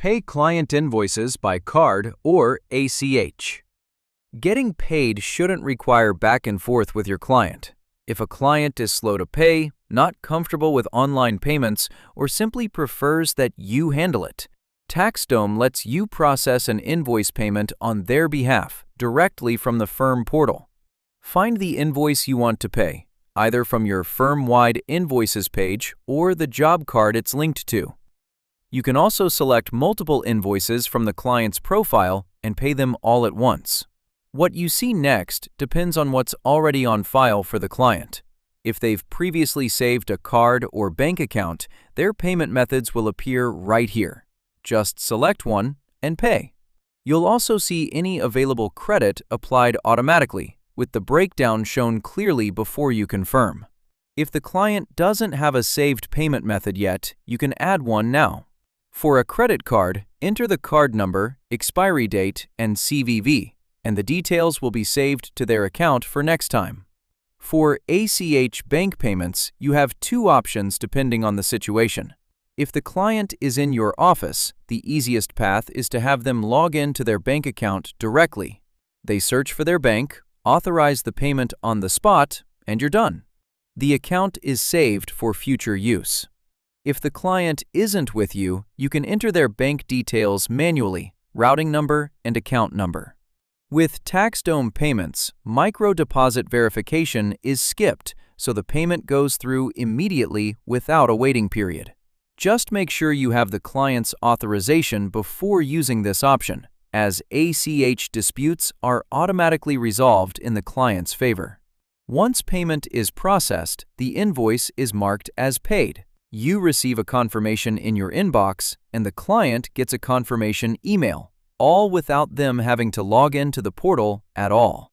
Pay client invoices by card or ACH. Getting paid shouldn't require back and forth with your client. If a client is slow to pay, not comfortable with online payments, or simply prefers that you handle it, TaxDome lets you process an invoice payment on their behalf directly from the firm portal. Find the invoice you want to pay, either from your firm-wide invoices page or the job card it's linked to. You can also select multiple invoices from the client's profile and pay them all at once. What you see next depends on what's already on file for the client. If they've previously saved a card or bank account, their payment methods will appear right here. Just select one and pay. You'll also see any available credit applied automatically, with the breakdown shown clearly before you confirm. If the client doesn't have a saved payment method yet, you can add one now. For a credit card, enter the card number, expiry date, and CVV, and the details will be saved to their account for next time. For ACH bank payments, you have two options depending on the situation. If the client is in your office, the easiest path is to have them log in to their bank account directly. They search for their bank, authorize the payment on the spot, and you're done. The account is saved for future use. If the client isn't with you, you can enter their bank details manually, routing number and account number. With TaxDome payments, micro-deposit verification is skipped, so the payment goes through immediately without a waiting period. Just make sure you have the client's authorization before using this option, as ACH disputes are automatically resolved in the client's favor. Once payment is processed, the invoice is marked as paid. You receive a confirmation in your inbox, and the client gets a confirmation email, all without them having to log into the portal at all.